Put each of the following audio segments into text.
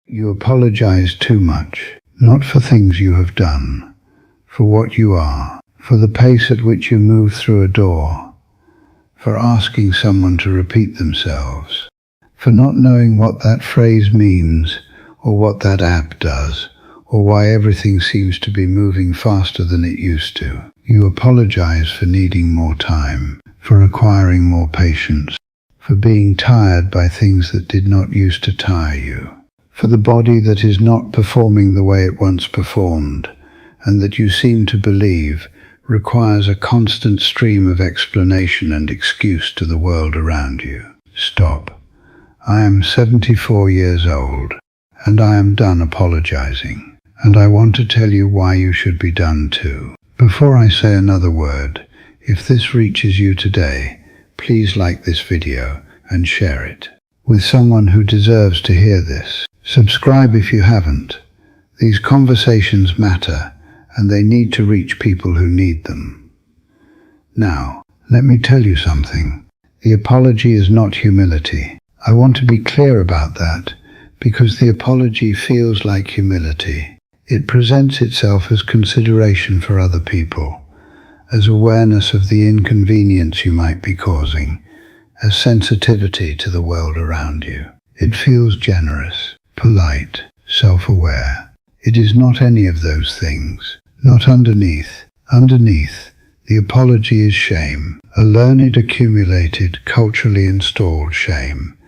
You apologize too much, not for things you have done, for what you are, for the pace at which you move through a door, for asking someone to repeat themselves, for not knowing what that phrase means, or what that app does, or why everything seems to be moving faster than it used to. You apologize for needing more time, for requiring more patience, for being tired by things that did not used to tire you, for the body that is not performing the way it once performed, and that you seem to believe requires a constant stream of explanation and excuse to the world around you. Stop. I am 74 years old, and I am done apologizing, and I want to tell you why you should be done too. Before I say another word, if this reaches you today, please like this video and share it with someone who deserves to hear this. Subscribe if you haven't. These conversations matter, and they need to reach people who need them. Now, let me tell you something. The apology is not humility. I want to be clear about that, because the apology feels like humility. It presents itself as consideration for other people, as awareness of the inconvenience you might be causing, as sensitivity to the world around you. It feels generous, polite, self-aware. It is not any of those things. Not underneath. Underneath, the apology is shame, a learned, accumulated, culturally installed shame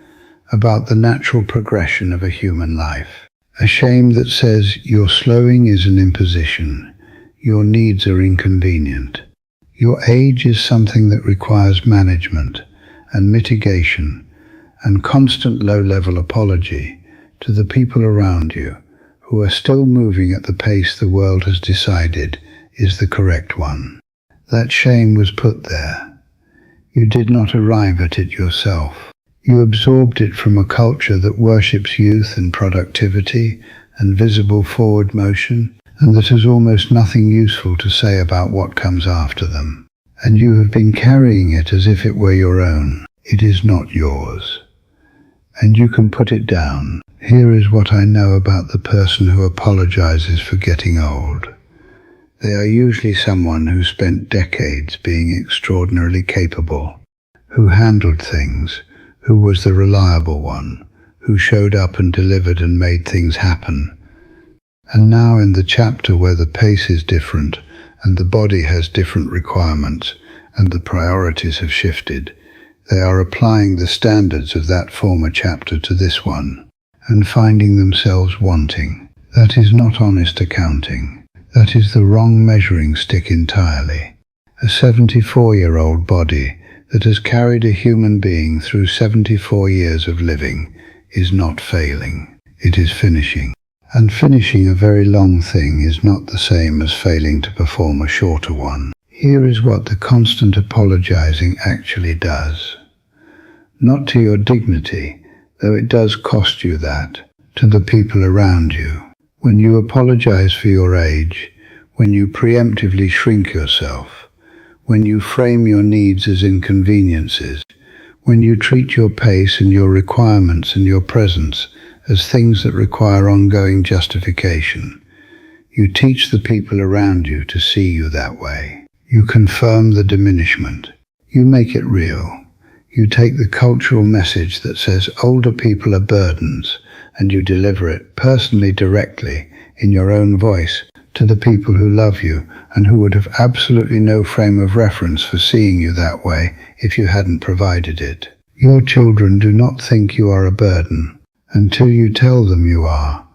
about the natural progression of a human life. A shame that says your slowing is an imposition, your needs are inconvenient, your age is something that requires management and mitigation and constant low-level apology to the people around you who are still moving at the pace the world has decided is the correct one. That shame was put there. You did not arrive at it yourself. You absorbed it from a culture that worships youth and productivity and visible forward motion, and that has almost nothing useful to say about what comes after them. And you have been carrying it as if it were your own. It is not yours. And you can put it down. Here is what I know about the person who apologizes for getting old. They are usually someone who spent decades being extraordinarily capable, who handled things, who was the reliable one, who showed up and delivered and made things happen. And now in the chapter where the pace is different, and the body has different requirements, and the priorities have shifted, they are applying the standards of that former chapter to this one, and finding themselves wanting. That is not honest accounting. That is the wrong measuring stick entirely. A 74-year-old body that has carried a human being through 74 years of living is not failing. It is finishing. And finishing a very long thing is not the same as failing to perform a shorter one. Here is what the constant apologizing actually does. Not to your dignity, though it does cost you that, to the people around you. When you apologize for your age, when you preemptively shrink yourself, when you frame your needs as inconveniences, when you treat your pace and your requirements and your presence as things that require ongoing justification, you teach the people around you to see you that way. You confirm the diminishment. You make it real. You take the cultural message that says older people are burdens, and you deliver it personally, directly, in your own voice, to the people who love you and who would have absolutely no frame of reference for seeing you that way if you hadn't provided it. Your children do not think you are a burden until you tell them you are,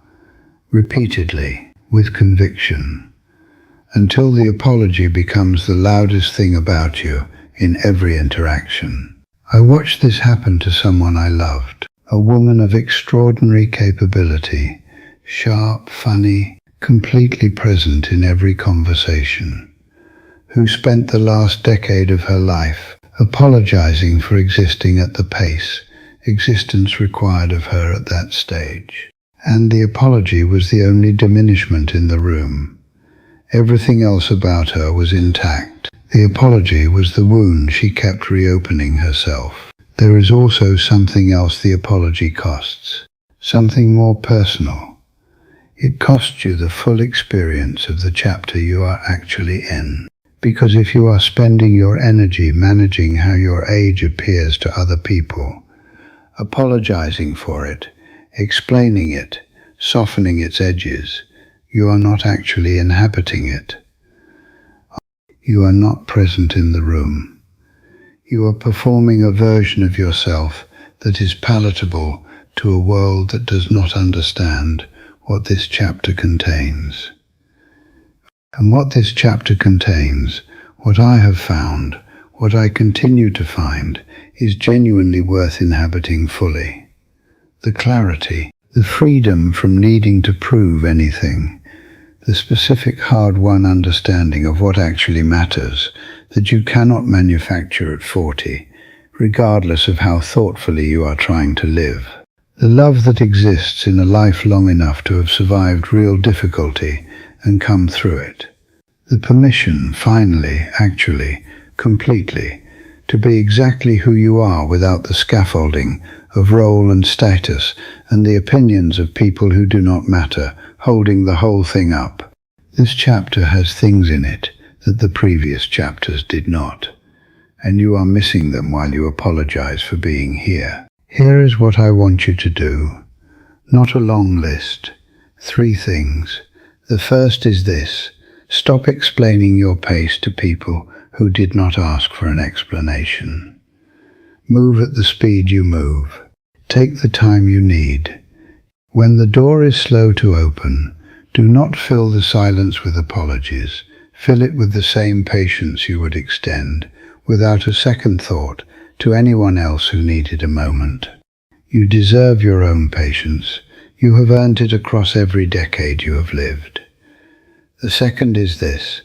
repeatedly, with conviction, until the apology becomes the loudest thing about you in every interaction. I watched this happen to someone I loved, a woman of extraordinary capability, sharp, funny, completely present in every conversation, who spent the last decade of her life apologizing for existing at the pace existence required of her at that stage. And the apology was the only diminishment in the room. Everything else about her was intact. The apology was the wound she kept reopening herself. There is also something else the apology costs. something more personal. It costs you the full experience of the chapter you are actually in. Because if you are spending your energy managing how your age appears to other people, apologizing for it, explaining it, softening its edges, you are not actually inhabiting it. You are not present in the room. You are performing a version of yourself that is palatable to a world that does not understand what this chapter contains. And what this chapter contains, what I have found, what I continue to find, is genuinely worth inhabiting fully. The clarity, the freedom from needing to prove anything, the specific hard-won understanding of what actually matters, that you cannot manufacture at 40, regardless of how thoughtfully you are trying to live. The love that exists in a life long enough to have survived real difficulty and come through it. The permission, finally, actually, completely, to be exactly who you are without the scaffolding of role and status and the opinions of people who do not matter, holding the whole thing up. This chapter has things in it that the previous chapters did not, and you are missing them while you apologize for being here. Here is what I want you to do. Not a long list. 3 things. The first is this. Stop explaining your pace to people who did not ask for an explanation. Move at the speed you move. Take the time you need. When the door is slow to open, do not fill the silence with apologies. Fill it with the same patience you would extend, without a second thought, to anyone else who needed a moment. You deserve your own patience. You have earned it across every decade you have lived. The second is this.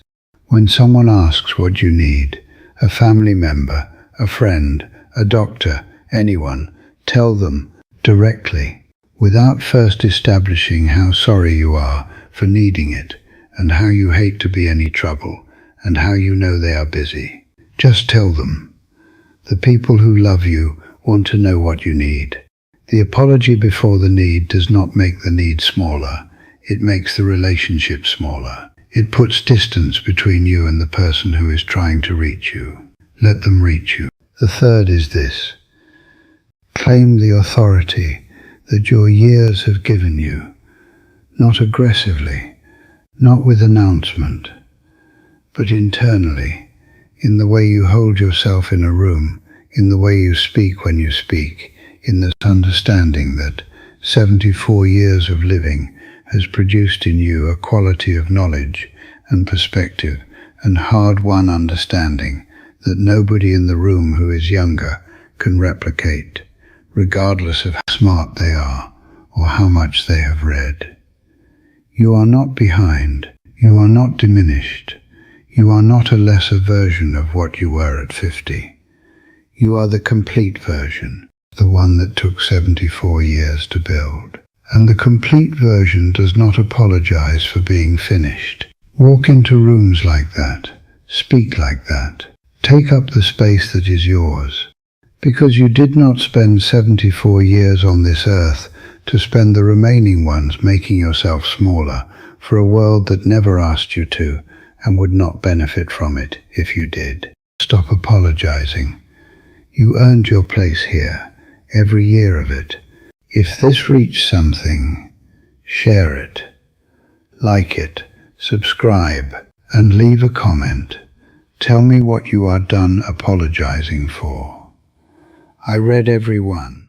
When someone asks what you need, a family member, a friend, a doctor, anyone, tell them directly, without first establishing how sorry you are for needing it, and how you hate to be any trouble, and how you know they are busy. Just tell them. The people who love you want to know what you need. The apology before the need does not make the need smaller. It makes the relationship smaller. It puts distance between you and the person who is trying to reach you. Let them reach you. The third is this. Claim the authority that your years have given you, not aggressively, not with announcement, but internally, in the way you hold yourself in a room, in the way you speak when you speak, in this understanding that 74 years of living has produced in you a quality of knowledge and perspective and hard-won understanding that nobody in the room who is younger can replicate, regardless of how smart they are or how much they have read. You are not behind. You are not diminished. You are not a lesser version of what you were at 50. You are the complete version, the one that took 74 years to build. And the complete version does not apologize for being finished. Walk into rooms like that. Speak like that. Take up the space that is yours. Because you did not spend 74 years on this earth to spend the remaining ones making yourself smaller for a world that never asked you to and would not benefit from it if you did. Stop apologizing. You earned your place here, every year of it. If this reached something, share it, like it, subscribe, and leave a comment. Tell me what you are done apologizing for. I read every one.